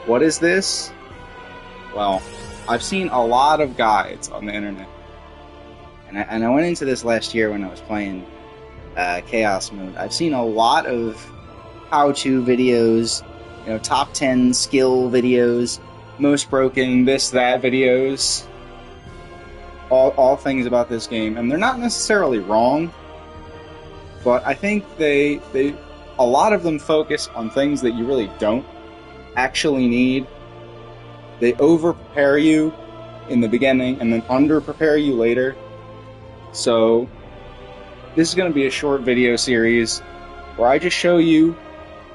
What is this? Well, I've seen a lot of guides on the internet. And I went into this last year when I was playing Chaos Mode. I've seen a lot of how-to videos, top 10 skill videos, most broken, this, that videos, all things about this game. And they're not necessarily wrong, but I think a lot of them focus on things that you really don't actually need. They over-prepare you in the beginning and then under-prepare you later. So, this is going to be a short video series where I just show you,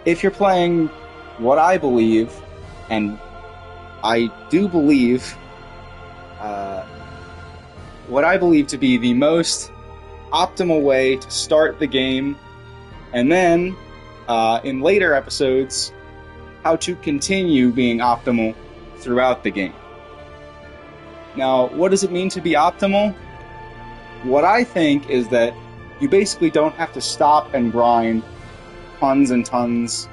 if you're playing what I believe, and I do believe, what I believe to be the most optimal way to start the game, and then, in later episodes, how to continue being optimal throughout the game. Now, what does it mean to be optimal? What I think is that you basically don't have to stop and grind tons and tons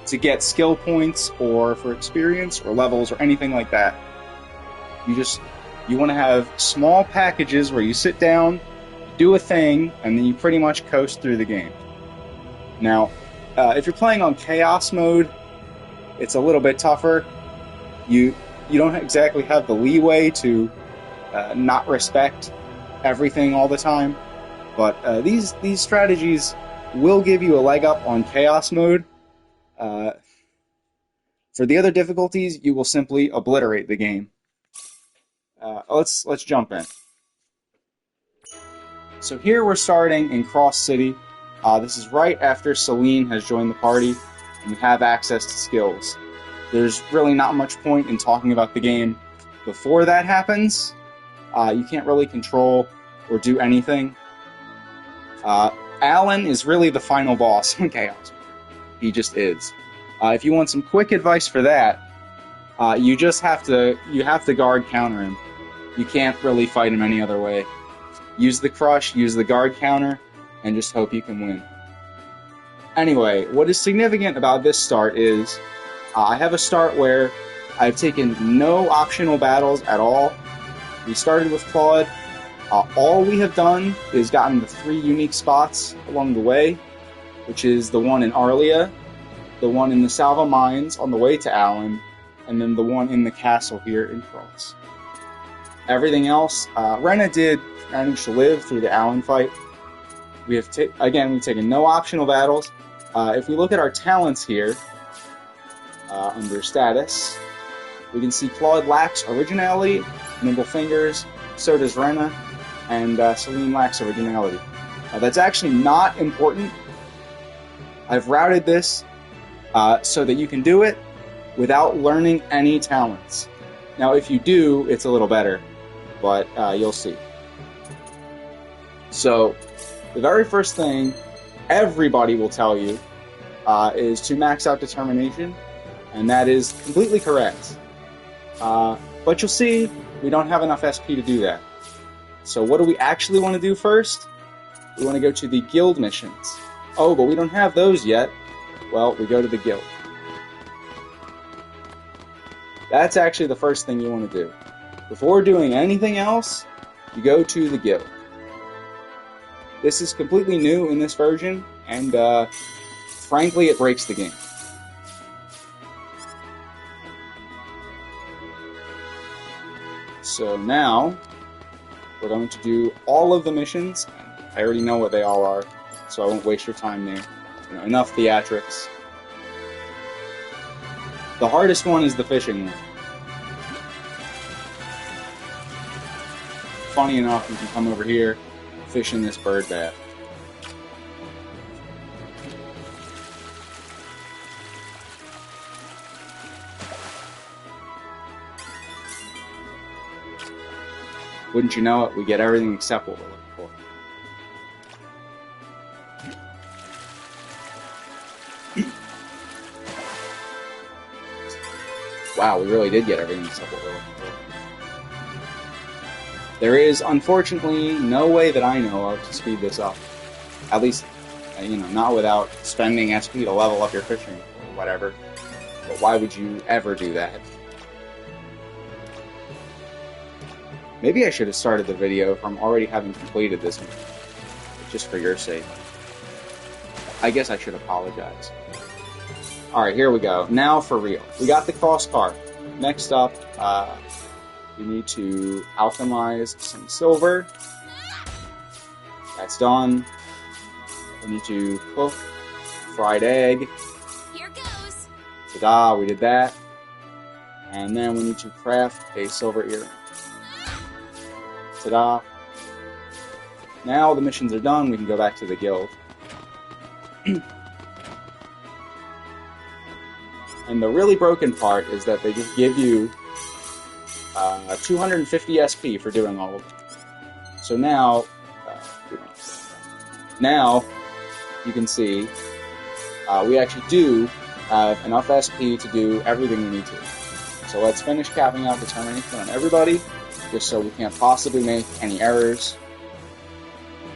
to get skill points or for experience or levels or anything like that. You want to have small packages where you sit down, do a thing, and then you pretty much coast through the game. Now, if you're playing on Chaos Mode, it's a little bit tougher. You don't exactly have the leeway to not respect everything all the time, but these strategies will give you a leg up on Chaos Mode. For the other difficulties, you will simply obliterate the game. Let's jump in. So here we're starting in Cross City. This is right after Celine has joined the party, and we have access to skills. There's really not much point in talking about the game before that happens. You can't really control or do anything. Alan is really the final boss in Chaos. He just is. If you want some quick advice for that, you have to guard counter him. You can't really fight him any other way. Use the crush, use the guard counter, and just hope you can win. Anyway, what is significant about this start is I have a start where I've taken no optional battles at all. We started with Claude. All we have done is gotten the 3 unique spots along the way, which is the one in Arlia, the one in the Salva Mines on the way to Allen, and then the one in the castle here in Cross. Everything else, Rena did manage to live through the Allen fight. We've taken no optional battles. If we look at our talents here, under status, we can see Claude lacks originality, nimble fingers, so does Rena, and Celine lacks originality. That's actually not important. I've routed this so that you can do it without learning any talents. Now, if you do, it's a little better, but you'll see. So, the very first thing everybody will tell you is to max out determination, and that is completely correct. But you'll see, we don't have enough SP to do that. So what do we actually want to do first? We want to go to the guild missions. Oh, but we don't have those yet. Well, we go to the guild. That's actually the first thing you want to do. Before doing anything else, you go to the guild. This is completely new in this version, and frankly, it breaks the game. So now, we're going to do all of the missions. I already know what they all are, so I won't waste your time there. Enough theatrics. The hardest one is the fishing one. Funny enough, you can come over here, fish in this bird bath. Wouldn't you know it, we get everything except what we're looking for. Wow, we really did get everything except what we're looking for. There is, unfortunately, no way that I know of to speed this up. At least, not without spending SP to level up your fishing, or whatever. But Why would you ever do that? Maybe I should have started the video from already having completed this, just for your sake. I guess I should apologize. Alright, here we go. Now for real. We got the cross card. Next up, we need to alchemize some silver. That's done. We need to cook fried egg. Here goes. Ta-da, we did that. And then we need to craft a silver earring. Ta-da. Now the missions are done, we can go back to the guild. And the really broken part is that they just give you 250 SP for doing all of it. So now, you can see we actually do have enough SP to do everything we need to. So let's finish capping out determination on everybody, just so we can't possibly make any errors.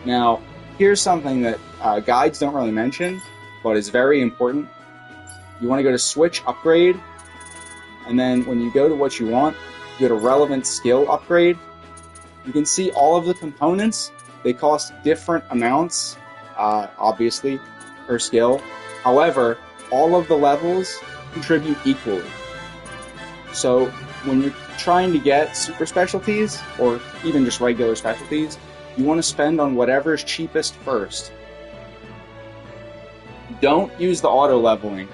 Now, here's something that guides don't really mention, but is very important. You want to go to Switch Upgrade, and then when you go to what you want, you go to Relevant Skill Upgrade. You can see all of the components. They cost different amounts, obviously, per skill. However, all of the levels contribute equally. So when you're trying to get super specialties, or even just regular specialties, you want to spend on whatever is cheapest first. Don't use the auto-leveling,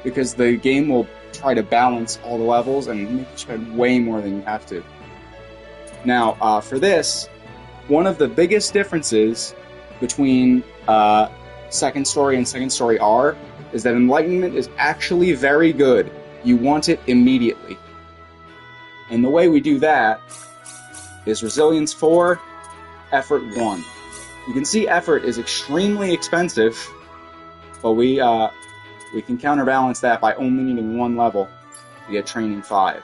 because the game will try to balance all the levels and make you spend way more than you have to. Now, for this, one of the biggest differences between Second Story and Second Story R is that Enlightenment is actually very good. You want it immediately. And the way we do that is Resilience 4, Effort 1. You can see Effort is extremely expensive, but we can counterbalance that by only needing one level to get Training 5.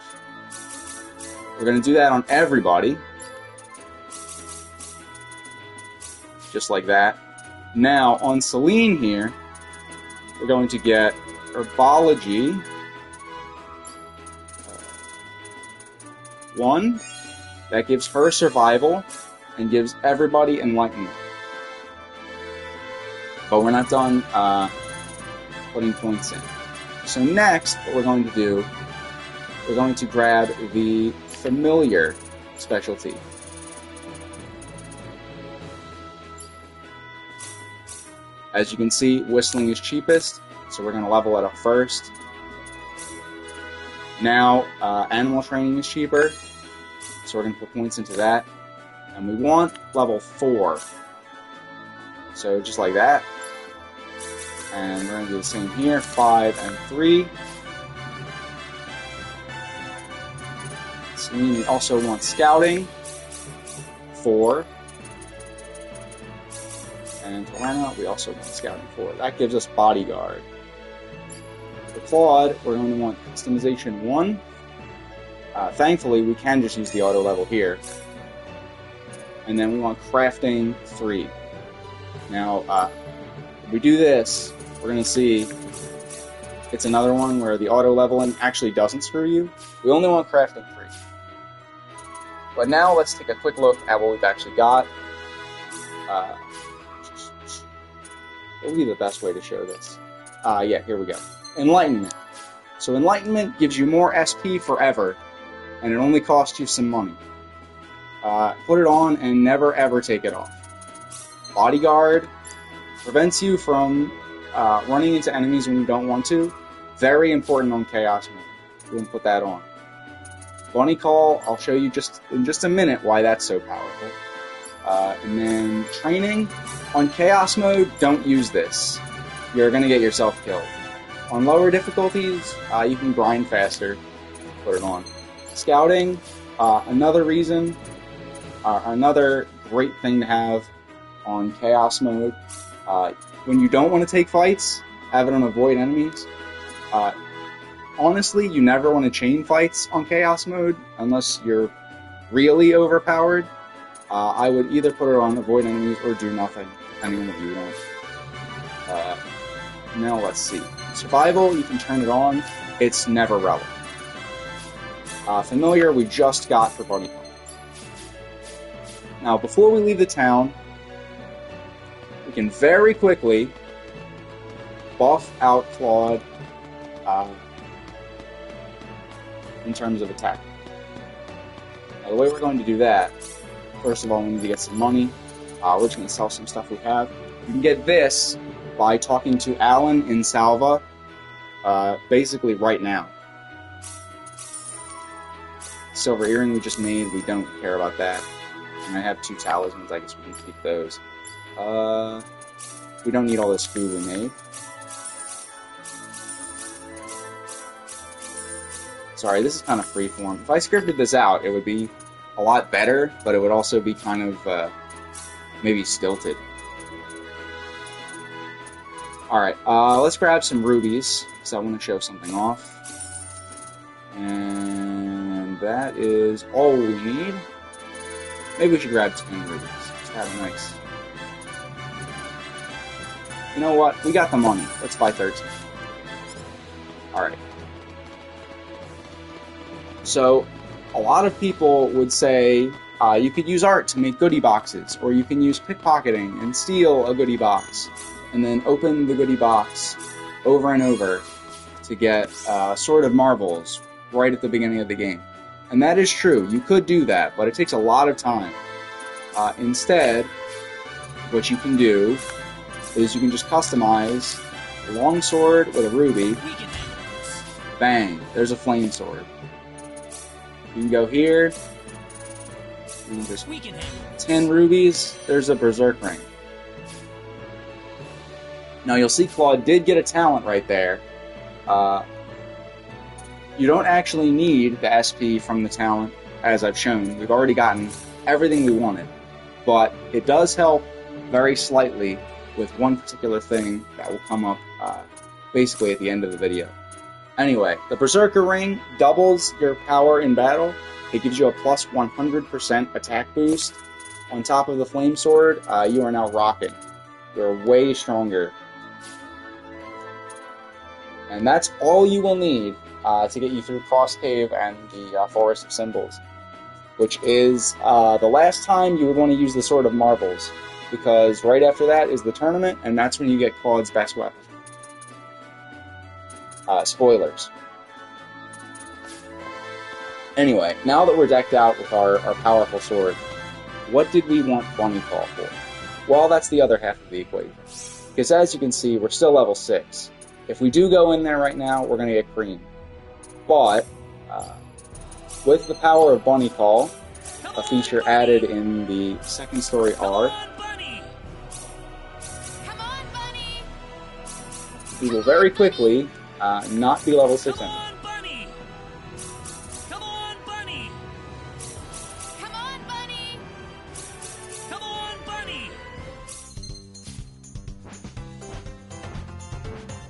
We're going to do that on everybody. Just like that. Now, on Celine here, we're going to get Herbology 1. That gives her survival and gives everybody Enlightenment. But we're not done putting points in. So next, what we're going to do, we're going to grab the Familiar specialty. As you can see, Whistling is cheapest, so we're going to level it up first. Now, Animal Training is cheaper, so we're going to put points into that. And we want level 4. So just like that. And we're going to do the same here, 5 and 3. So we also want Scouting, 4. And Lana, we also want Scouting 4. That gives us Bodyguard. For Claude, we're going to want Customization 1. Thankfully, we can just use the auto level here. And then we want Crafting 3. Now, if we do this, we're going to see it's another one where the auto leveling actually doesn't screw you. We only want Crafting 3. But now let's take a quick look at what we've actually got. What would be the best way to show this? Yeah, here we go. Enlightenment. So Enlightenment gives you more SP forever, and it only costs you some money. Put it on and never ever take it off. Bodyguard prevents you from running into enemies when you don't want to. Very important on Chaos mode. We're going to put that on. Bunny Call, I'll show you in just a minute why that's so powerful. And then Training. On Chaos mode, don't use this. You're going to get yourself killed. On lower difficulties, you can grind faster. Put it on. Scouting, another reason, another great thing to have on Chaos mode. When you don't want to take fights, have it on Avoid Enemies. Honestly, you never want to chain fights on Chaos mode unless you're really overpowered. I would either put it on Avoid Enemies or Do Nothing, depending on what you want. Now let's see. Survival, you can turn it on. it's never relevant. Familiar, we just got for Bunny Call. Now, before we leave the town, we can very quickly buff out Claude in terms of attack. Now, the way we're going to do that, first of all, we need to get some money. We're just going to sell some stuff we have. You can get this by talking to Alan in Salva, basically right now. Silver earring we just made, we don't care about that. And I have 2 talismans, I guess we can keep those. We don't need all this food we made. Sorry, this is kind of freeform. If I scripted this out, it would be a lot better, but it would also be kind of, maybe stilted. Alright, let's grab some rubies, because I want to show something off. And that is all we need. Maybe we should grab 10 rubies. Just have a nice... You know what? We got the money. Let's buy 13. Alright. So, a lot of people would say you could use art to make goodie boxes, or you can use pickpocketing and steal a goodie box, and then open the goodie box over and over to get Sword of Marbles right at the beginning of the game. And that is true. You could do that, but it takes a lot of time. Instead, what you can do is you can just customize a long sword with a ruby. Bang! There's a flame sword. You can go here, and there's 10 rubies, there's a berserk ring. Now you'll see Claude did get a talent right there. You don't actually need the SP from the talent, as I've shown. We've already gotten everything we wanted. But it does help very slightly with one particular thing that will come up basically at the end of the video. Anyway, the Berserker Ring doubles your power in battle. It gives you a plus 100% attack boost. On top of the Flame Sword, you are now rocking. You're way stronger. And that's all you will need to get you through Cross Cave and the Forest of Symbols, which is the last time you would want to use the Sword of Marbles, because right after that is the tournament, and that's when you get Claude's best weapon. Spoilers. Anyway, now that we're decked out with our powerful sword, what did we want Bunny Call for? Well, that's the other half of the equation. Because as you can see, we're still level 6. If we do go in there right now, we're going to get cream. But, with the power of Bunny Call, a feature added in the second story R, we will very quickly not be level 6 anymore.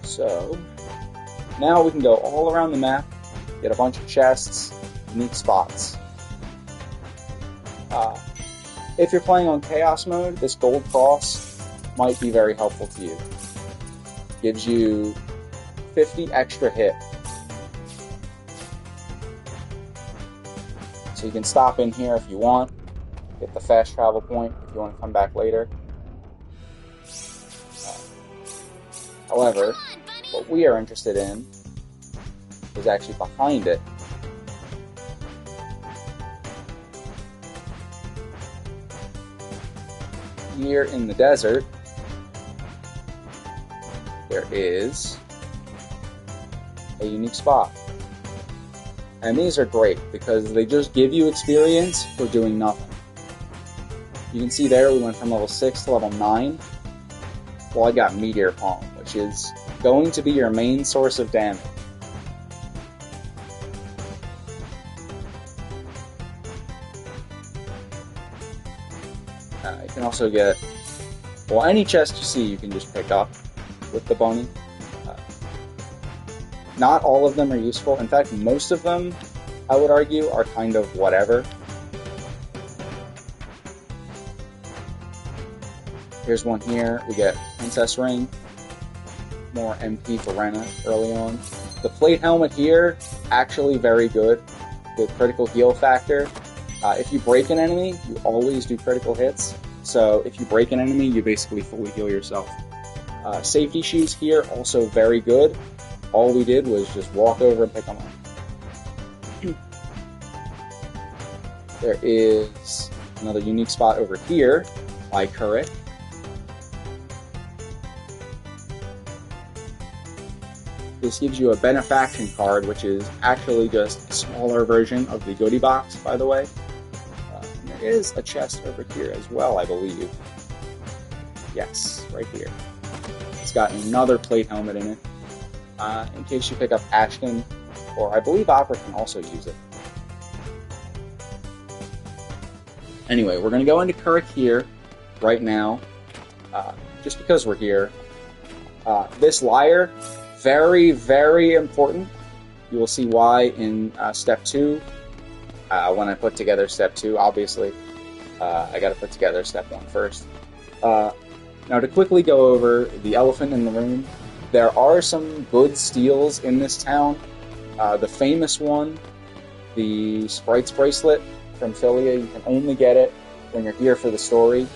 So, now we can go all around the map, get a bunch of chests, unique spots. If you're playing on Chaos Mode, this gold cross might be very helpful to you. Gives you 50 extra hit. So you can stop in here if you want, get the fast travel point if you want to come back later. However, what we are interested in is actually behind it. Here in the desert, there is a unique spot. And these are great because they just give you experience for doing nothing. You can see there we went from level 6 to level 9. Well, I got Meteor Palm, which is going to be your main source of damage. You can also get, well, any chest you see you can just pick up with the bunny. Not all of them are useful. In fact, most of them, I would argue, are kind of whatever. Here's one here. We get Princess Ring. More MP for Rena early on. The plate helmet here, actually very good. Good critical heal factor. If you break an enemy, you always do critical hits. So if you break an enemy, you basically fully heal yourself. Safety shoes here, also very good. All we did was just walk over and pick them up. There is another unique spot over here by Couric. This gives you a benefaction card, which is actually just a smaller version of the goodie box, by the way. There is a chest over here as well, I believe. Yes, right here. It's got another plate helmet in it, in case you pick up Ashton, or I believe Opera can also use it. Anyway, we're going to go into Couric here, right now, just because we're here. This lyre, very, very important. You will see why in Step 2. When I put together Step 2, obviously, I got to put together Step 1 first. Now, to quickly go over the elephant in the room, there are some good steals in this town. The famous one, the Sprite's Bracelet from Philia, you can only get it when you're here for the story.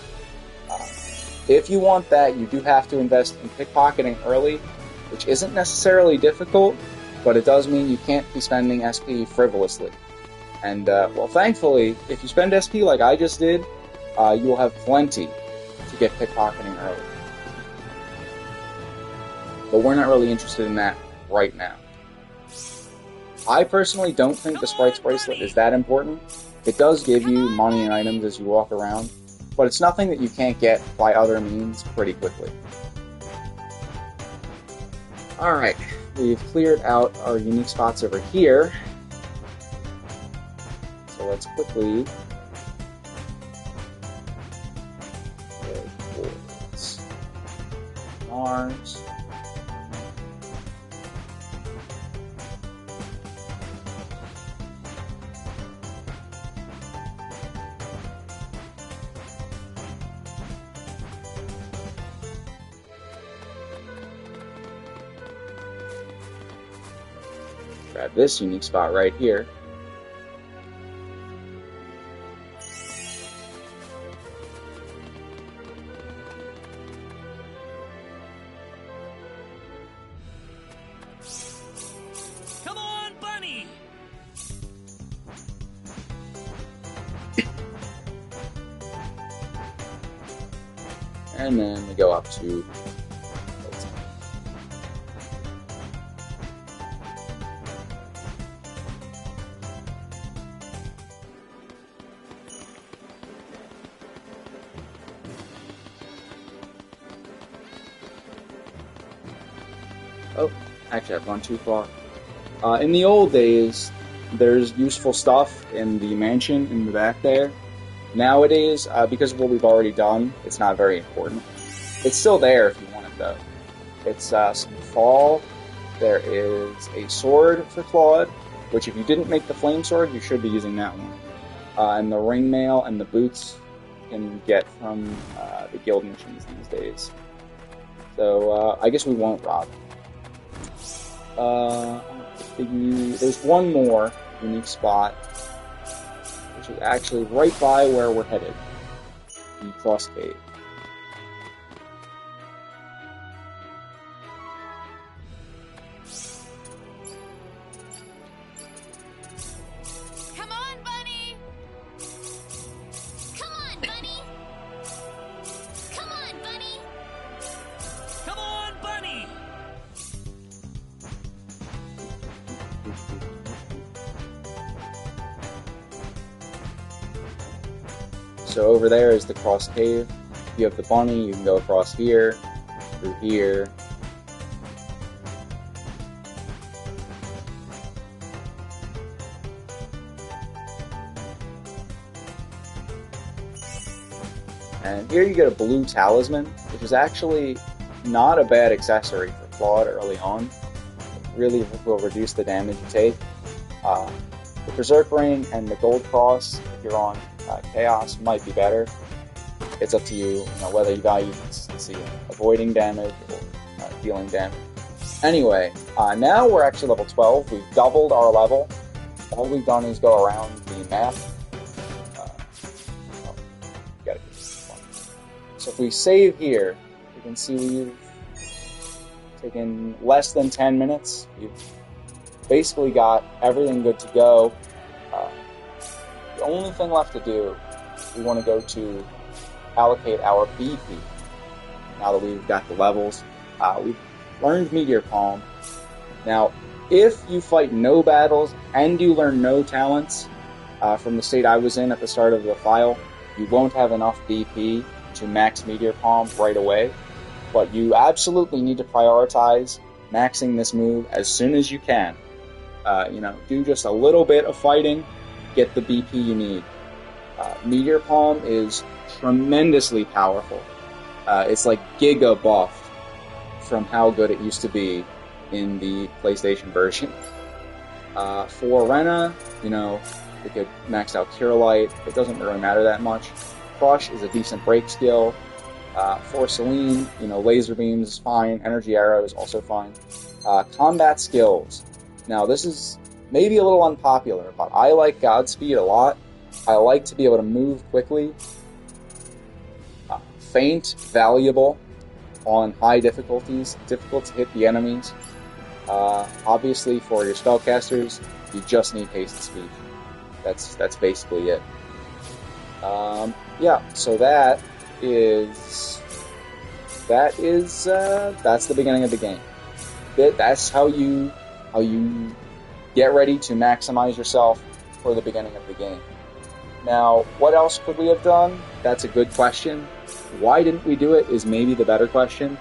If you want that, you do have to invest in pickpocketing early, which isn't necessarily difficult, but it does mean you can't be spending SP frivolously. And, well, thankfully, if you spend SP like I just did, you will have plenty to get pickpocketing early. But we're not really interested in that right now. I personally don't think the Sprite's Bracelet is that important. It does give you money and items as you walk around, but it's nothing that you can't get by other means pretty quickly. Alright, we've cleared out our unique spots over here. So let's quickly go towards Mars. Grab this unique spot right here. Come on, bunny! And then we go up to oh, actually I've gone too far. In the old days, there's useful stuff in the mansion in the back there. Nowadays, because of what we've already done, it's not very important. It's still there if you want it, though. It's some fall. There is a sword for Claude, which if you didn't make the flame sword, you should be using that one. And the ring mail and the boots you can get from the guild missions these days. So, I guess we won't rob. There's one more unique spot, which is actually right by where we're headed, the Cross Cave. Come on, bunny! Come on, bunny! Come on, bunny! Come on, bunny! So over there is the Cross Cave. If you have the bunny, you can go across here, through here. And here you get a blue talisman, which is actually not a bad accessory for Claude early on. It really will reduce the damage you take. The Berserk Ring and the Gold Cross, if you're on Chaos, might be better. It's up to you, whether you value consistency, avoiding damage or dealing damage. Anyway, Now we're actually level 12. We've doubled our level. All we've done is go around the map. Gotta get this one. So if we save here, you can see we've taken less than 10 minutes. We've basically got everything good to go. The only thing left to do, we want to go to allocate our BP. Now that we've got the levels, we've learned Meteor Palm. Now, if you fight no battles and you learn no talents from the state I was in at the start of the file, you won't have enough BP to max Meteor Palm right away. But you absolutely need to prioritize maxing this move as soon as you can. Do just a little bit of fighting, get the BP you need. Meteor Palm is tremendously powerful. It's like giga buffed from how good it used to be in the PlayStation version. For Rena, we could max out Cure Light. It doesn't really matter that much. Crush is a decent break skill. For Celine, Laser Beams is fine. Energy Arrow is also fine. Combat skills. Now, this is maybe a little unpopular, but I like Godspeed a lot. I like to be able to move quickly. Feint, valuable on high difficulties. Difficult to hit the enemies. Obviously, for your spellcasters, you just need haste speed. That's basically it. So that's the beginning of the game. That's how you get ready to maximize yourself for the beginning of the game. Now, what else could we have done? That's a good question. Why didn't we do it is maybe the better question.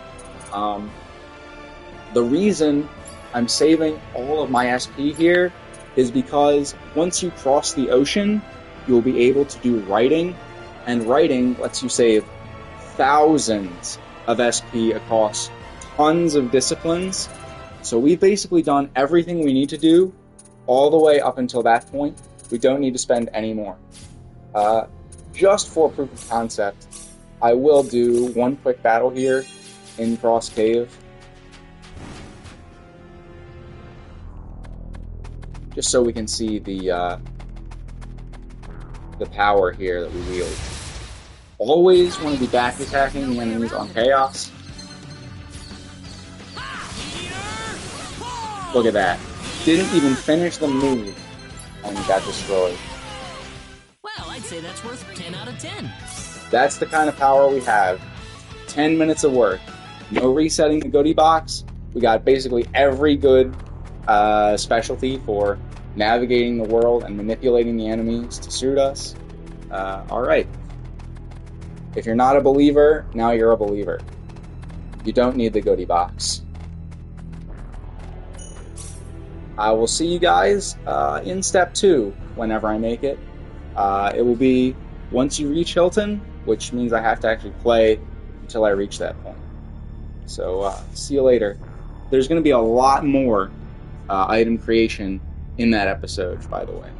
The reason I'm saving all of my SP here is because once you cross the ocean, you'll be able to do writing, and writing lets you save thousands of SP across tons of disciplines. So we've basically done everything we need to do all the way up until that point. We don't need to spend any more. Just for proof of concept, I will do one quick battle here in Cross Cave. Just so we can see the power here that we wield. Always want to be back attacking the enemies on Chaos. Look at that. Didn't even finish the move and got destroyed. Well, I'd say that's worth 10 out of 10. That's the kind of power we have. 10 minutes of work. No resetting the goodie box. We got basically every good specialty for navigating the world and manipulating the enemies to suit us. Alright. If you're not a believer, now you're a believer. You don't need the goodie box. I will see you guys in step 2 whenever I make it. It will be once you reach Hilton, which means I have to actually play until I reach that point. So, see you later. There's going to be a lot more item creation in that episode, by the way.